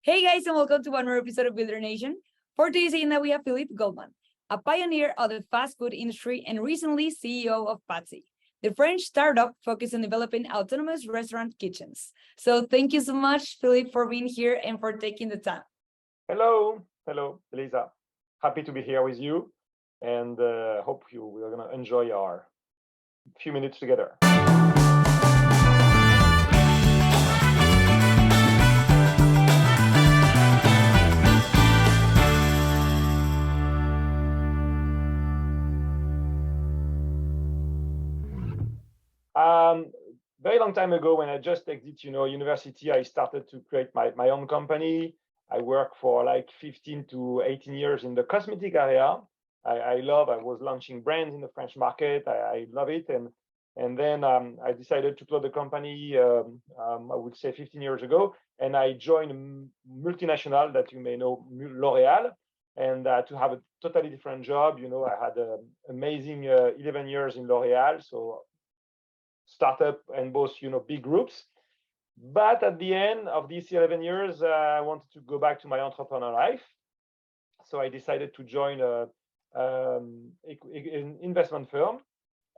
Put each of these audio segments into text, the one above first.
Hey guys, and welcome to one more episode of Builder Nation. For today's agenda, we have Philippe Goldman, a pioneer of the fast food industry and recently CEO of Pazzi, the French startup focused on developing autonomous restaurant kitchens. So thank you so much, Philippe, for being here and for taking the time. Hello, Elisa. Happy to be here with you, and hope we're gonna enjoy our few minutes together. Very long time ago, when I just exited, university, I started to create my own company. I worked for like 15 to 18 years in the cosmetic area. I was launching brands in the French market. I love it. And then I decided to close the company, I would say 15 years ago. And I joined a multinational that you may know, L'Oréal, and to have a totally different job. I had an amazing 11 years in L'Oréal. So startup and both, big groups. But at the end of these 11 years, I wanted to go back to my entrepreneur life. So I decided to join an investment firm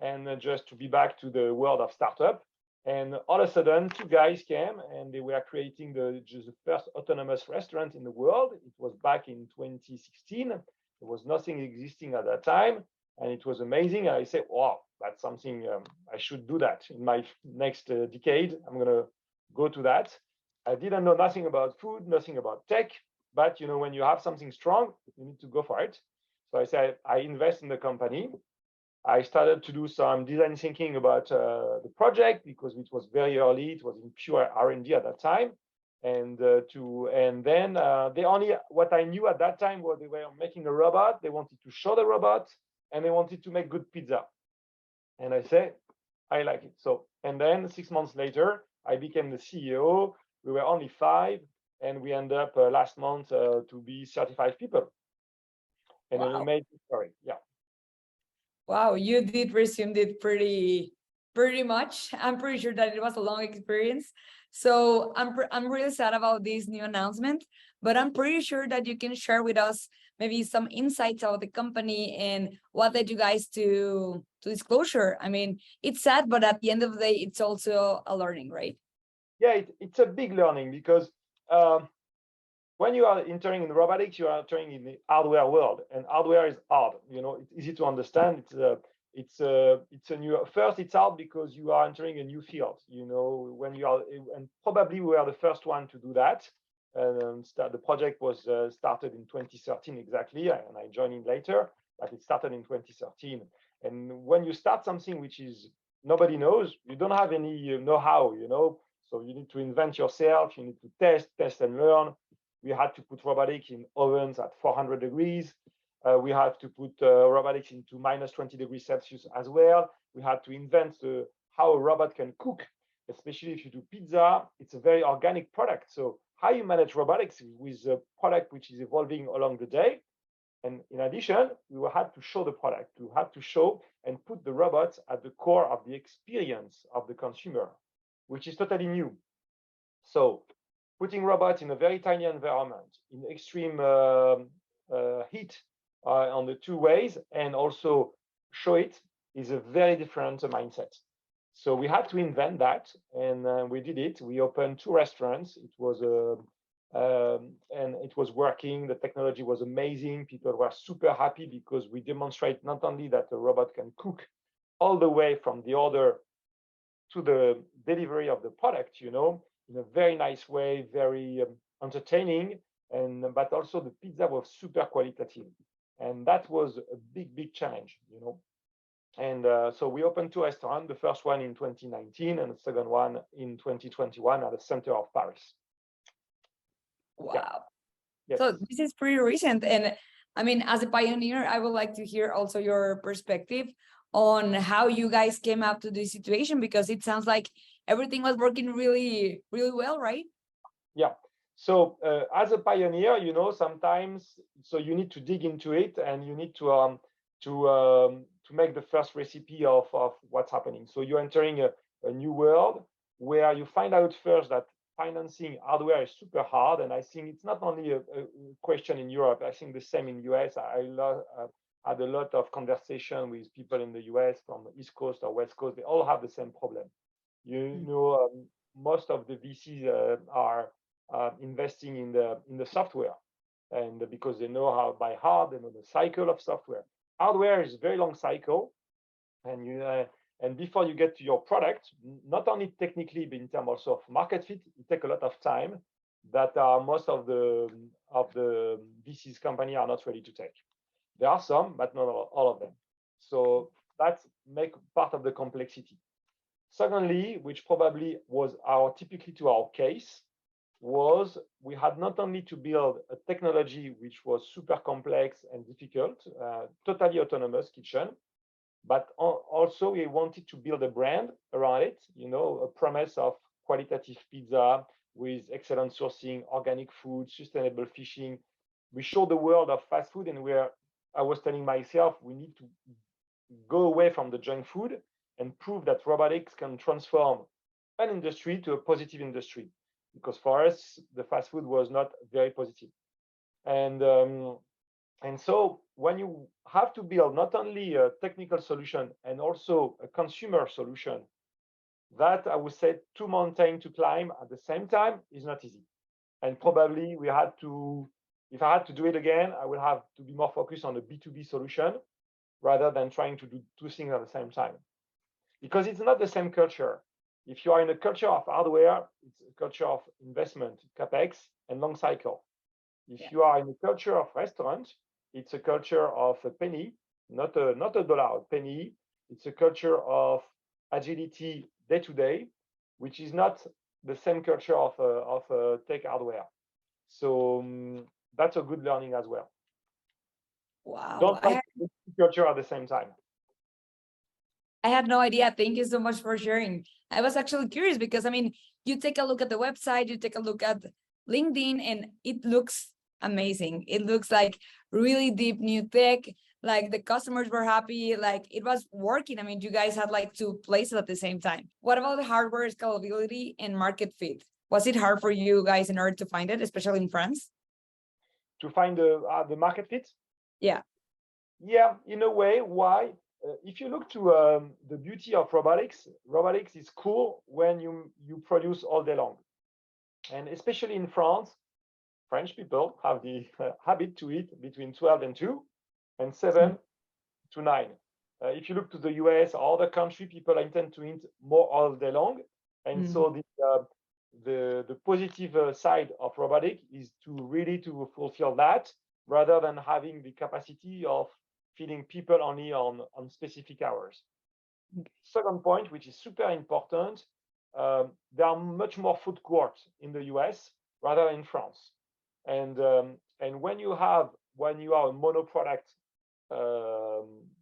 and just to be back to the world of startup. And all of a sudden, two guys came and they were creating the first autonomous restaurant in the world. It was back in 2016. There was nothing existing at that time. And it was amazing. And I said, wow, that's something I should do that in my next decade. I'm going to go to that. I didn't know nothing about food, nothing about tech. But, when you have something strong, you need to go for it. So I said, I invest in the company. I started to do some design thinking about the project because it was very early. It was in pure R&D at that time. And then what I knew at that time was they were making a robot. They wanted to show the robot and they wanted to make good pizza. And I said, I like it. So, and then 6 months later, I became the CEO. We were only 5, and we ended up last month to be 35 people. And Wow. an amazing story. Yeah. Wow, you did resume it pretty much. I'm pretty sure that it was a long experience. So I'm really sad about this new announcement, but I'm pretty sure that you can share with us maybe some insights of the company and what led you guys to disclosure. I mean, it's sad, but at the end of the day, it's also a learning, right? Yeah, it's a big learning because when you are entering in robotics, you are entering in the hardware world, and hardware is hard. It's easy to understand. It's a new. First, it's hard because you are entering a new field. When you are, and probably we are the first one to do that. The project was started in 2013 exactly, and I joined in later, but it started in 2013. And when you start something which is nobody knows, you don't have any know-how, so you need to invent yourself. You need to test and learn. We had to put robotics in ovens at 400 degrees. We have to put robotics into minus 20 degrees Celsius as well. We had to invent how a robot can cook, especially if you do pizza. It's a very organic product. So how you manage robotics with a product which is evolving along the day. And in addition, we had to show the product. We had to show and put the robots at the core of the experience of the consumer, which is totally new. So putting robots in a very tiny environment, in extreme heat on the two ways, and also show it is a very different mindset. So we had to invent that, and we did it. We opened 2 restaurants. It was and it was working. The technology was amazing. People were super happy because we demonstrate not only that the robot can cook all the way from the order to the delivery of the product, in a very nice way, very entertaining, but also the pizza was super qualitative, and that was a big challenge, And so we opened 2 restaurants, the first one in 2019 and the second one in 2021 at the center of Paris. Wow. Yeah. Yes. So this is pretty recent. And I mean, as a pioneer, I would like to hear also your perspective on how you guys came up to this situation, because it sounds like everything was working really well, right? Yeah. So as a pioneer, sometimes so you need to dig into it, and you need to make the first recipe of what's happening. So you're entering a new world where you find out first that financing hardware is super hard, and I think it's not only a question in Europe. I think the same in US. Had a lot of conversation with people in the US from the East Coast or West Coast. They all have the same problem. Most of the VCs are investing in the software, and because they know how by heart, they know the cycle of software. Hardware is a very long cycle, and before you get to your product, not only technically, but in terms also of market fit, it takes a lot of time that most of the VCs company are not ready to take. There are some, but not all of them. So that's make part of the complexity. Secondly, which probably was typically to our case, was we had not only to build a technology which was super complex and difficult, totally autonomous kitchen, but also we wanted to build a brand around it, a promise of qualitative pizza with excellent sourcing, organic food, sustainable fishing. We showed the world of fast food, and I was telling myself, we need to go away from the junk food and prove that robotics can transform an industry to a positive industry. Because for us, the fast food was not very positive. And so when you have to build not only a technical solution and also a consumer solution, that I would say 2 mountains to climb at the same time is not easy. And probably if I had to do it again, I would have to be more focused on a B2B solution rather than trying to do 2 things at the same time. Because it's not the same culture. If you are in a culture of hardware, it's a culture of investment, capex, and long cycle. If you are in a culture of restaurant, it's a culture of a penny, not a dollar, a penny. It's a culture of agility day to day, which is not the same culture of tech hardware. So that's a good learning as well. Wow. Don't try to do culture at the same time. I had no idea. Thank you so much for sharing. I was actually curious because, you take a look at the website, you take a look at LinkedIn, and it looks amazing. It looks like really deep new tech. Like the customers were happy, like it was working. You guys had like 2 places at the same time. What about the hardware scalability and market fit? Was it hard for you guys in order to find it, especially in France? To find the market fit? Yeah. Yeah, in a way. Why? If you look to the beauty of robotics is cool when you produce all day long. And especially in France, French people have the habit to eat between 12 and 2 and 7 to 9. If you look to the US or other country, people intend to eat more all day long. And so the positive side of robotic is to really to fulfill that rather than having the capacity of feeding people only on specific hours. Second point, which is super important, there are much more food courts in the US rather than in France. And when you are a mono product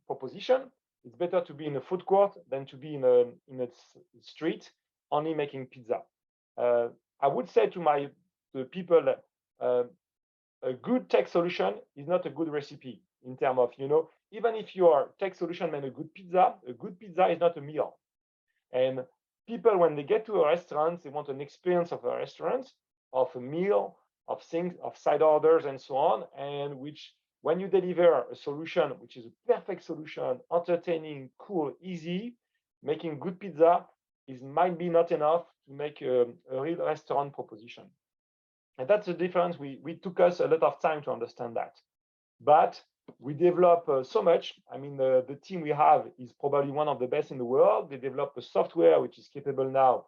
proposition, it's better to be in a food court than to be in a street only making pizza. I would say to the people that a good tech solution is not a good recipe in terms of, even if your tech solution made a good pizza is not a meal. And people, when they get to a restaurant, they want an experience of a restaurant, of a meal, of things, of side orders and so on. And which, when you deliver a solution, which is a perfect solution, entertaining, cool, easy, making good pizza might be not enough to make a real restaurant proposition. And that's the difference. We took us a lot of time to understand that. But we develop so much. The team we have is probably one of the best in the world. They develop a software which is capable now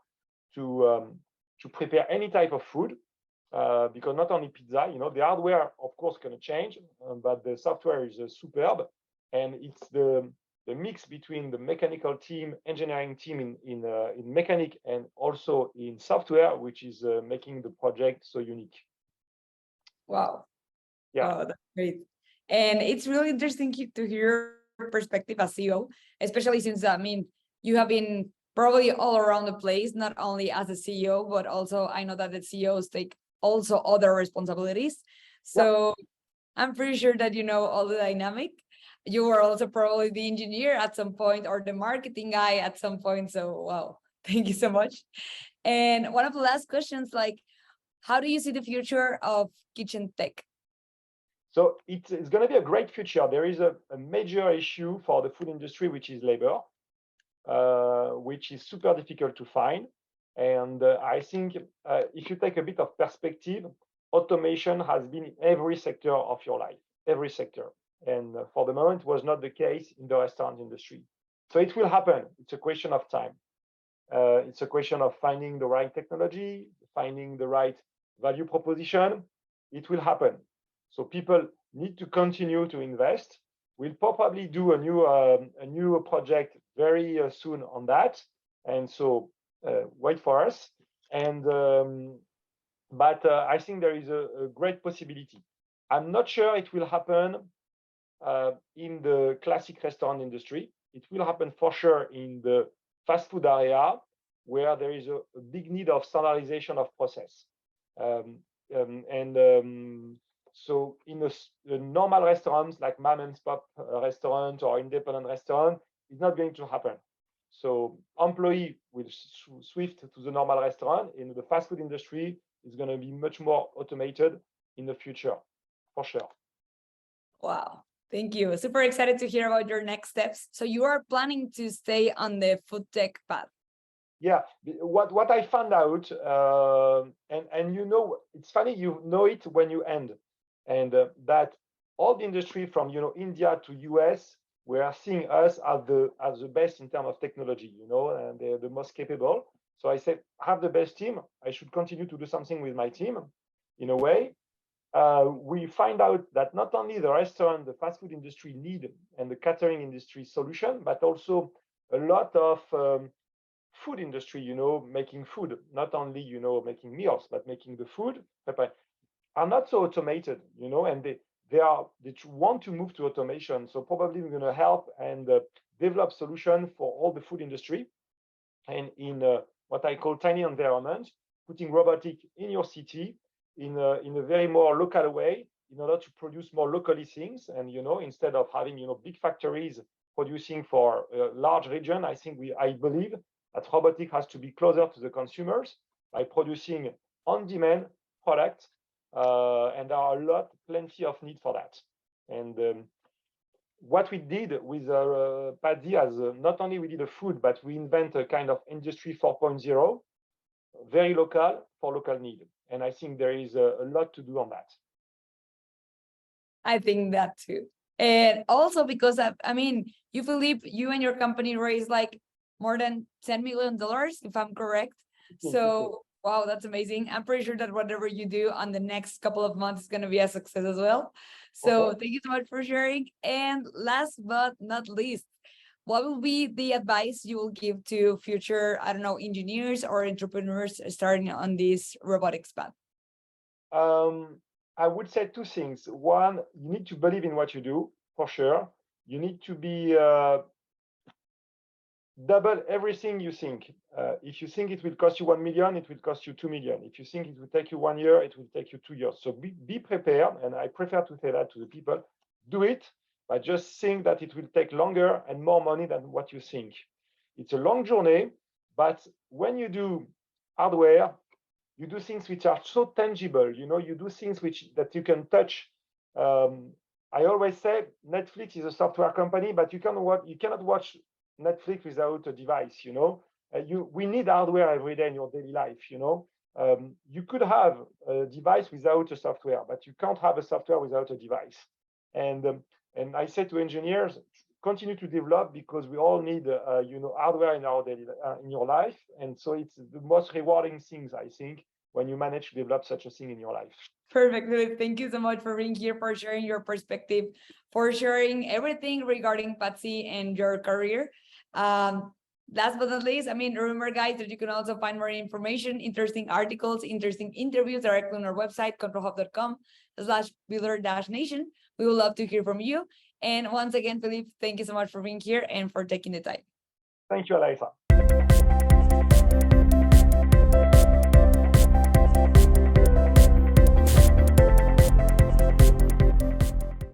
to prepare any type of food, because not only pizza, the hardware, of course, going to change, but the software is superb. And it's the mix between the mechanical team, engineering team in mechanic and also in software, which is making the project so unique. Wow. Yeah. Oh, that's great. And it's really interesting to hear your perspective as CEO, especially since, you have been probably all around the place, not only as a CEO, but also I know that the CEOs take also other responsibilities. So I'm pretty sure that you know all the dynamic. You were also probably the engineer at some point or the marketing guy at some point. So, wow, Thank you so much. And one of the last questions, like, how do you see the future of kitchen tech? So it's going to be a great future. There is a major issue for the food industry, which is labor, which is super difficult to find. And I think if you take a bit of perspective, automation has been in every sector of your life, every sector. And for the moment, was not the case in the restaurant industry. So it will happen. It's a question of time. It's a question of finding the right technology, finding the right value proposition. It will happen. So people need to continue to invest. We'll probably do a new project very soon on that, and so wait for us. And but I think there is a great possibility. I'm not sure it will happen in the classic restaurant industry. It will happen for sure in the fast food area, where there is a big need of standardization of process. So in a normal restaurants like mom and pop restaurant or independent restaurant, it's not going to happen. So employee will swift to the normal restaurant. In the fast food industry, it's going to be much more automated in the future, for sure. Wow. Thank you. Super excited to hear about your next steps. So you are planning to stay on the food tech path? Yeah, what I found out, and you know, it's funny, you know it when you end, and that all the industry from India to US, we are seeing us as the best in terms of technology, and they're the most capable. So I said, I have the best team. I should continue to do something with my team, in a way. We find out that not only the restaurant, the fast food industry need and the catering industry solution, but also a lot of food industry, making food, not only, making meals, but making the food, are not so automated, and they want to move to automation. So probably we're going to help and develop solution for all the food industry, and in what I call tiny environment, putting robotic in your city in a very more local way, in order to produce more locally things. And instead of having big factories producing for a large region, I believe that robotic has to be closer to the consumers by producing on-demand products, and there are plenty of need for that. And what we did with Pazzi, as not only we did a food, but we invent a kind of industry 4.0, very local for local need. And I think there is a lot to do on that. I think that too. And also because you, Philippe, you and your company raised like more than $10 million, if I'm correct. So, wow, that's amazing. I'm pretty sure that whatever you do on the next couple of months is going to be a success as well. So thank you so much for sharing. And last but not least, what will be the advice you will give to future, engineers or entrepreneurs starting on this robotics path? I would say two things. One, you need to believe in what you do, for sure. You need to be double everything you think. If you think it will cost you 1 million, it will cost you 2 million. If you think it will take you 1 year, it will take you 2 years. So be prepared. And I prefer to say that to the people. Do it, but just think that it will take longer and more money than what you think. It's a long journey, but when you do hardware, you do things which are so tangible. You do things that you can touch. I always say Netflix is a software company, but you cannot watch Netflix without a device. We need hardware every day in your daily life. You could have a device without a software, but you can't have a software without a device. And I say to engineers, continue to develop, because we all need hardware in our daily in your life. And so it's the most rewarding things, I think, when you manage to develop such a thing in your life. Perfect, Philippe. Thank you so much for being here, for sharing your perspective, for sharing everything regarding Pazzi and your career. Last but not least, remember, guys, that you can also find more information, interesting articles, interesting interviews directly on our website, controlhub.com/builder-nation. We would love to hear from you. And once again, Philippe, thank you so much for being here and for taking the time. Thank you, Eliza.